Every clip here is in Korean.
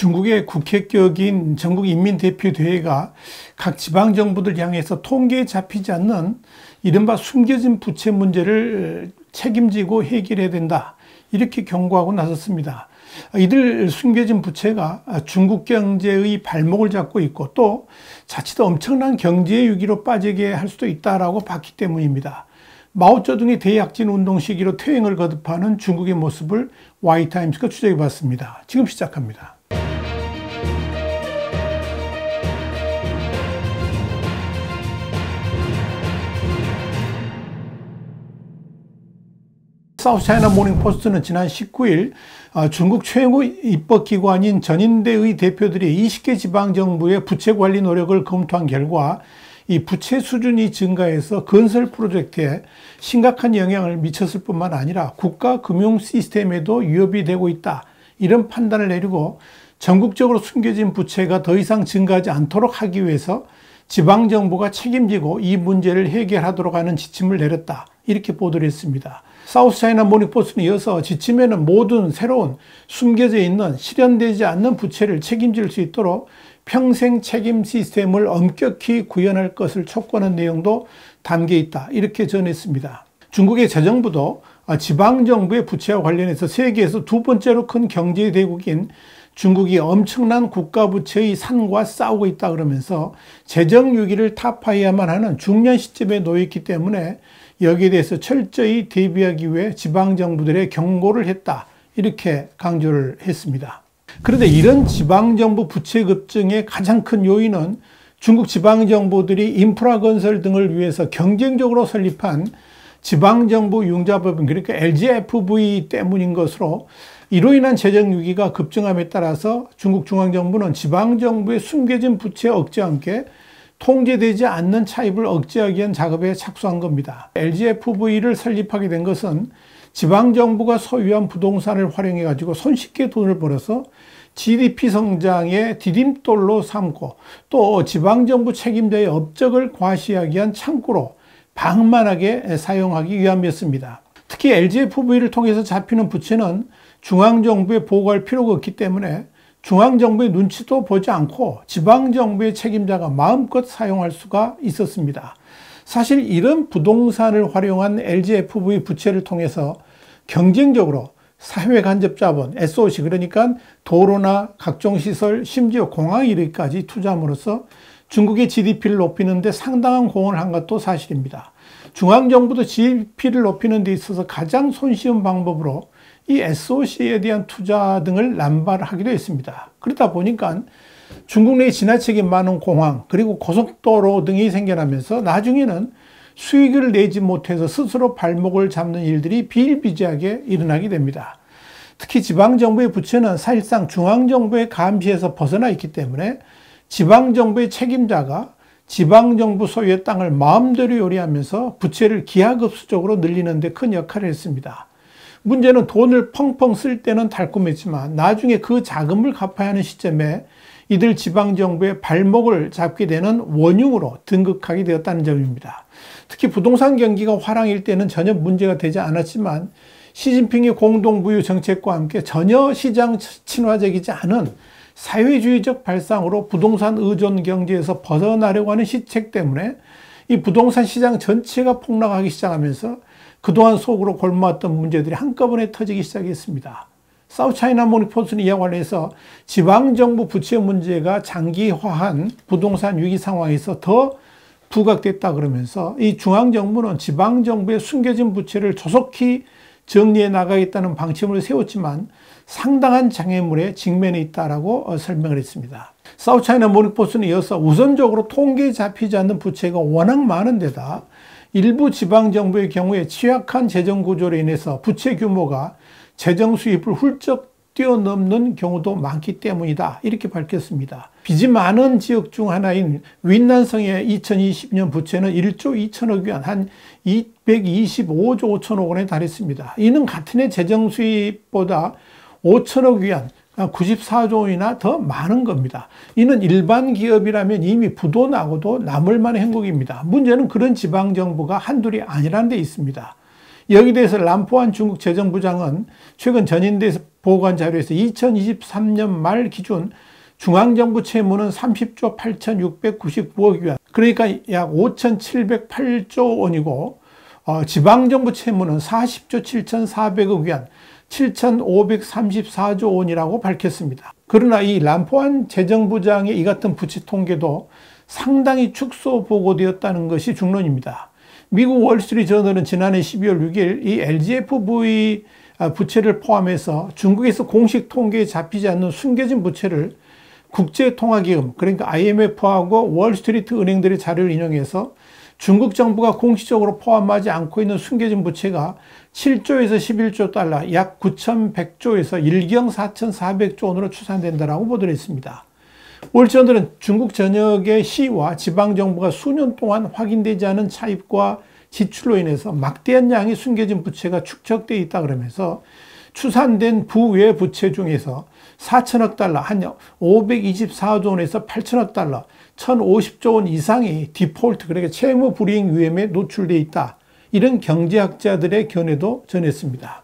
중국의 국회격인 전국인민대표대회가 각 지방정부들 향해서 통계에 잡히지 않는 이른바 숨겨진 부채 문제를 책임지고 해결해야 된다, 이렇게 경고하고 나섰습니다. 이들 숨겨진 부채가 중국 경제의 발목을 잡고 있고 또 자칫 엄청난 경제 위기로 빠지게 할 수도 있다라고 봤기 때문입니다. 마오쩌둥의 대약진 운동 시기로 퇴행을 거듭하는 중국의 모습을 Y타임스가 추적해 봤습니다. 지금 시작합니다. 사우스차이나 모닝포스트는 지난 19일 중국 최고 입법기관인 전인대의 대표들이 20개 지방정부의 부채 관리 노력을 검토한 결과 이 부채 수준이 증가해서 건설 프로젝트에 심각한 영향을 미쳤을 뿐만 아니라 국가 금융 시스템에도 위협이 되고 있다, 이런 판단을 내리고 전국적으로 숨겨진 부채가 더 이상 증가하지 않도록 하기 위해서 지방정부가 책임지고 이 문제를 해결하도록 하는 지침을 내렸다, 이렇게 보도를 했습니다. 사우스차이나 모닝포스트는 이어서 지침에는 모든 새로운 숨겨져 있는 실현되지 않는 부채를 책임질 수 있도록 평생 책임 시스템을 엄격히 구현할 것을 촉구하는 내용도 담겨 있다, 이렇게 전했습니다. 중국의 재정부도 지방정부의 부채와 관련해서 세계에서 두 번째로 큰 경제 대국인 중국이 엄청난 국가부채의 산과 싸우고 있다 그러면서 재정 위기를 타파해야만 하는 중요한 시점에 놓였기 때문에 여기에 대해서 철저히 대비하기 위해 지방정부들의 경고를 했다, 이렇게 강조를 했습니다. 그런데 이런 지방정부 부채 급증의 가장 큰 요인은 중국 지방정부들이 인프라 건설 등을 위해서 경쟁적으로 설립한 지방정부 융자법인, 그러니까 LGFV 때문인 것으로, 이로 인한 재정 위기가 급증함에 따라서 중국 중앙정부는 지방정부의 숨겨진 부채 억제와 함께 통제되지 않는 차입을 억제하기 위한 작업에 착수한 겁니다. LGFV를 설립하게 된 것은 지방정부가 소유한 부동산을 활용해 가지고 손쉽게 돈을 벌어서 GDP 성장의 디딤돌로 삼고 또 지방정부 책임자의 업적을 과시하기 위한 창구로 방만하게 사용하기 위함이었습니다. 특히 LGFV를 통해서 잡히는 부채는 중앙정부에 보고할 필요가 없기 때문에 중앙정부의 눈치도 보지 않고 지방정부의 책임자가 마음껏 사용할 수가 있었습니다. 사실 이런 부동산을 활용한 LGFV 부채를 통해서 경쟁적으로 사회간접자본, SOC, 그러니까 도로나 각종 시설, 심지어 공항 이르기까지 투자함으로써 중국의 GDP를 높이는 데 상당한 공헌을 한 것도 사실입니다. 중앙정부도 GDP를 높이는 데 있어서 가장 손쉬운 방법으로 이 SOC에 대한 투자 등을 남발하기도 했습니다. 그러다 보니까 중국 내에 지나치게 많은 공항 그리고 고속도로 등이 생겨나면서 나중에는 수익을 내지 못해서 스스로 발목을 잡는 일들이 비일비재하게 일어나게 됩니다. 특히 지방정부의 부채는 사실상 중앙정부의 감시에서 벗어나 있기 때문에 지방정부의 책임자가 지방정부 소유의 땅을 마음대로 요리하면서 부채를 기하급수적으로 늘리는 데 큰 역할을 했습니다. 문제는 돈을 펑펑 쓸 때는 달콤했지만 나중에 그 자금을 갚아야 하는 시점에 이들 지방정부의 발목을 잡게 되는 원흉으로 등극하게 되었다는 점입니다. 특히 부동산 경기가 화랑일 때는 전혀 문제가 되지 않았지만 시진핑의 공동부유 정책과 함께 전혀 시장 친화적이지 않은 사회주의적 발상으로 부동산 의존 경제에서 벗어나려고 하는 시책 때문에 이 부동산 시장 전체가 폭락하기 시작하면서 그동안 속으로 골마왔던 문제들이 한꺼번에 터지기 시작했습니다. 사우스차이나 모닝포스트는 이와 관련해서 지방정부 부채 문제가 장기화한 부동산 위기 상황에서 더 부각됐다 그러면서 이 중앙정부는 지방정부의 숨겨진 부채를 조속히 정리해 나가겠다는 방침을 세웠지만 상당한 장애물에 직면해 있다라고 설명을 했습니다. 사우스차이나 모닝포스트는 이어서 우선적으로 통계에 잡히지 않는 부채가 워낙 많은 데다 일부 지방정부의 경우에 취약한 재정구조로 인해서 부채 규모가 재정 수입을 훌쩍 뛰어넘는 경우도 많기 때문이다, 이렇게 밝혔습니다. 빚이 많은 지역 중 하나인 윈난성의 2020년 부채는 1조 2천억 위안, 한 225조 5천억 원에 달했습니다. 이는 같은 해 재정 수입보다 5천억 위안, 94조 원이나 더 많은 겁니다. 이는 일반 기업이라면 이미 부도 나고도 남을 만한 행복입니다. 문제는 그런 지방정부가 한둘이 아니라는 데 있습니다. 여기에 대해서 람포한 중국 재정부장은 최근 전인대 보관 자료에서 2023년 말 기준 중앙정부 채무는 30조 8,699억 위안, 그러니까 약 5,708조 원이고 지방정부 채무는 40조 7,400억 위안, 7,534조 원이라고 밝혔습니다. 그러나 이 람포한 재정부장의 이 같은 부채 통계도 상당히 축소 보고되었다는 것이 중론입니다. 미국 월스트리트저널은 지난해 12월 6일 이 LGFV 부채를 포함해서 중국에서 공식 통계에 잡히지 않는 숨겨진 부채를 국제통화기금, 그러니까 IMF하고 월스트리트 은행들의 자료를 인용해서 중국 정부가 공식적으로 포함하지 않고 있는 숨겨진 부채가 7조에서 11조 달러, 약 9,100조에서 일경 4,400조 원으로 추산된다라고 보도를 했습니다. 월스트리트는 중국 전역의 시와 지방정부가 수년 동안 확인되지 않은 차입과 지출로 인해서 막대한 양의 숨겨진 부채가 축적되어 있다 그러면서 추산된 부외 부채 중에서 4천억 달러, 한 524조 원에서 8천억 달러, 1,050조 원 이상이 디폴트, 그러니까 채무 불이행 위험에 노출되어 있다. 이런 경제학자들의 견해도 전했습니다.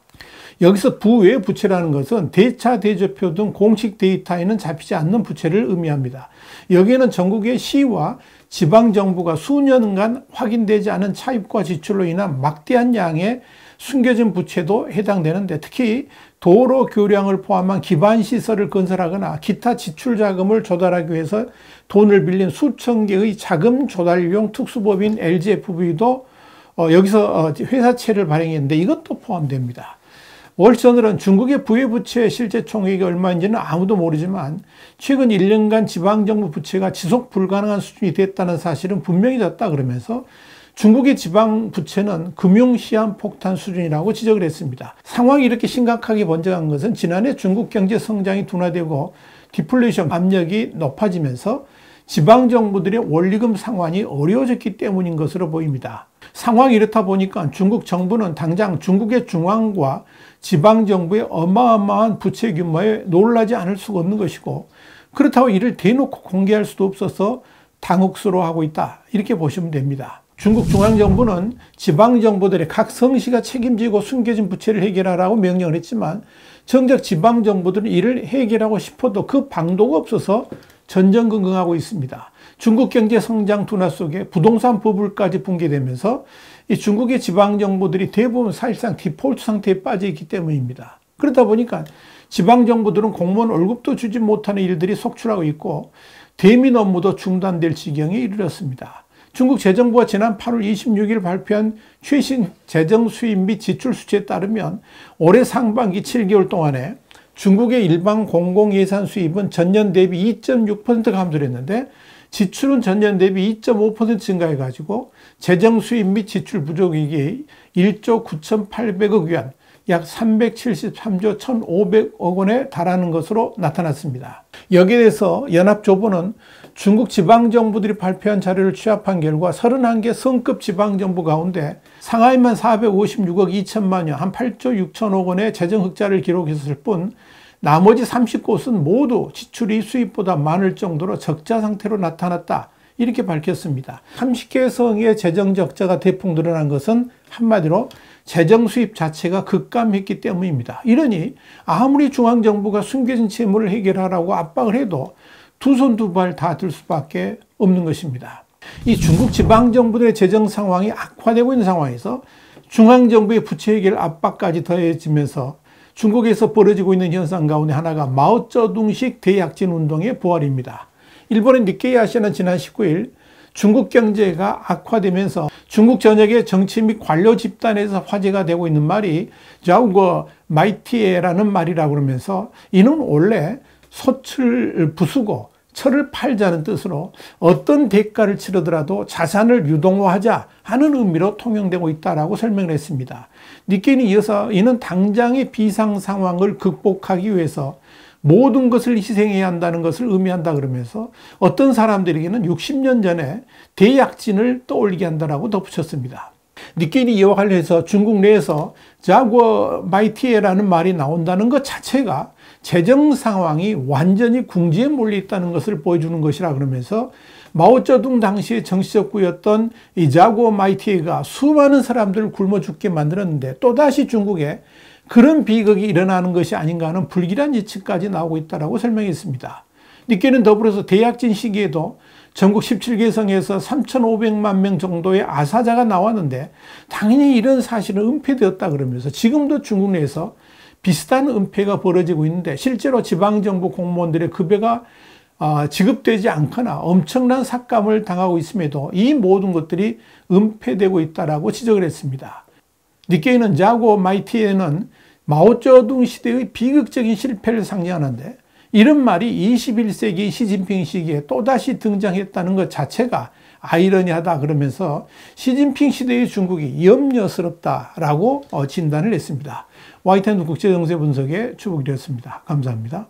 여기서 부외 부채라는 것은 대차, 대조표 등 공식 데이터에는 잡히지 않는 부채를 의미합니다. 여기에는 전국의 시와 지방정부가 수년간 확인되지 않은 차입과 지출로 인한 막대한 양의 숨겨진 부채도 해당되는데, 특히 도로 교량을 포함한 기반시설을 건설하거나 기타 지출 자금을 조달하기 위해서 돈을 빌린 수천 개의 자금 조달용 특수법인 LGFV도 여기서 회사채를 발행했는데 이것도 포함됩니다. 월스트리트저널은 중국의 부외부채의 실제 총액이 얼마인지는 아무도 모르지만 최근 1년간 지방정부 부채가 지속 불가능한 수준이 됐다는 사실은 분명해졌다 그러면서 중국의 지방 부채는 금융 시한 폭탄 수준이라고 지적을 했습니다. 상황이 이렇게 심각하게 번져간 것은 지난해 중국 경제 성장이 둔화되고 디플레이션 압력이 높아지면서 지방정부들의 원리금 상환이 어려워졌기 때문인 것으로 보입니다. 상황이 이렇다 보니까 중국 정부는 당장 중국의 중앙과 지방정부의 어마어마한 부채 규모에 놀라지 않을 수가 없는 것이고, 그렇다고 이를 대놓고 공개할 수도 없어서 당혹스러워하고 있다, 이렇게 보시면 됩니다. 중국 중앙정부는 지방정부들의 각 성시가 책임지고 숨겨진 부채를 해결하라고 명령을 했지만 정작 지방정부들은 이를 해결하고 싶어도 그 방도가 없어서 전전긍긍하고 있습니다. 중국 경제 성장 둔화 속에 부동산 버블까지 붕괴되면서 이 중국의 지방정부들이 대부분 사실상 디폴트 상태에 빠져 있기 때문입니다. 그러다 보니까 지방정부들은 공무원 월급도 주지 못하는 일들이 속출하고 있고 대민 업무도 중단될 지경에 이르렀습니다. 중국 재정부가 지난 8월 26일 발표한 최신 재정 수입 및 지출 수치에 따르면 올해 상반기 7개월 동안에 중국의 일반 공공예산 수입은 전년 대비 2.6% 감소를 했는데 지출은 전년 대비 2.5% 증가해가지고 재정 수입 및 지출 부족이익이 1조 9,800억 위안, 약 373조 1,500억 원에 달하는 것으로 나타났습니다. 여기에 대해서 연합조보는 중국 지방정부들이 발표한 자료를 취합한 결과 31개 성급 지방정부 가운데 상하이만 456억 2천만 원, 한 8조 6천억 원의 재정 흑자를 기록했을 뿐 나머지 30곳은 모두 지출이 수입보다 많을 정도로 적자 상태로 나타났다, 이렇게 밝혔습니다. 30개 성의 재정 적자가 대폭 늘어난 것은 한마디로 재정 수입 자체가 급감했기 때문입니다. 이러니 아무리 중앙정부가 숨겨진 채무를 해결하라고 압박을 해도 두 손 두 발 다 들 수밖에 없는 것입니다. 이 중국 지방정부들의 재정 상황이 악화되고 있는 상황에서 중앙정부의 부채 해결 압박까지 더해지면서 중국에서 벌어지고 있는 현상 가운데 하나가 마오쩌둥식 대약진 운동의 부활입니다. 일본의 니케이 아시아는 지난 19일 중국 경제가 악화되면서 중국 전역의 정치 및 관료 집단에서 화제가 되고 있는 말이 자우거 마이티에라는 말이라고 그러면서 이는 원래 솥을 부수고 철을 팔자는 뜻으로 어떤 대가를 치르더라도 자산을 유동화하자 하는 의미로 통용되고 있다라고 설명을 했습니다. 니케이는 이어서 이는 당장의 비상 상황을 극복하기 위해서 모든 것을 희생해야 한다는 것을 의미한다 그러면서 어떤 사람들에게는 60년 전에 대약진을 떠올리게 한다라고 덧붙였습니다. 니케이는 이와 관련해서 중국 내에서 자구어 마이티에라는 말이 나온다는 것 자체가 재정 상황이 완전히 궁지에 몰려 있다는 것을 보여주는 것이라 그러면서 마오쩌둥 당시의 정치적 구였던 이 자구어 마이티에가 수많은 사람들을 굶어 죽게 만들었는데 또다시 중국에 그런 비극이 일어나는 것이 아닌가 하는 불길한 예측까지 나오고 있다고 설명했습니다. 니케는 더불어서 대약진 시기에도 전국 17개성에서 3,500만 명 정도의 아사자가 나왔는데 당연히 이런 사실은 은폐되었다 그러면서 지금도 중국 내에서 비슷한 은폐가 벌어지고 있는데 실제로 지방정부 공무원들의 급여가 지급되지 않거나 엄청난 삭감을 당하고 있음에도 이 모든 것들이 은폐되고 있다고 지적을 했습니다. 니케이는 자고 마이티에는 마오쩌둥 시대의 비극적인 실패를 상징하는데 이런 말이 21세기 시진핑 시기에 또다시 등장했다는 것 자체가 아이러니하다 그러면서 시진핑 시대의 중국이 염려스럽다라고 진단을 했습니다. YTN 국제정세 분석의 추복이었습니다. 감사합니다.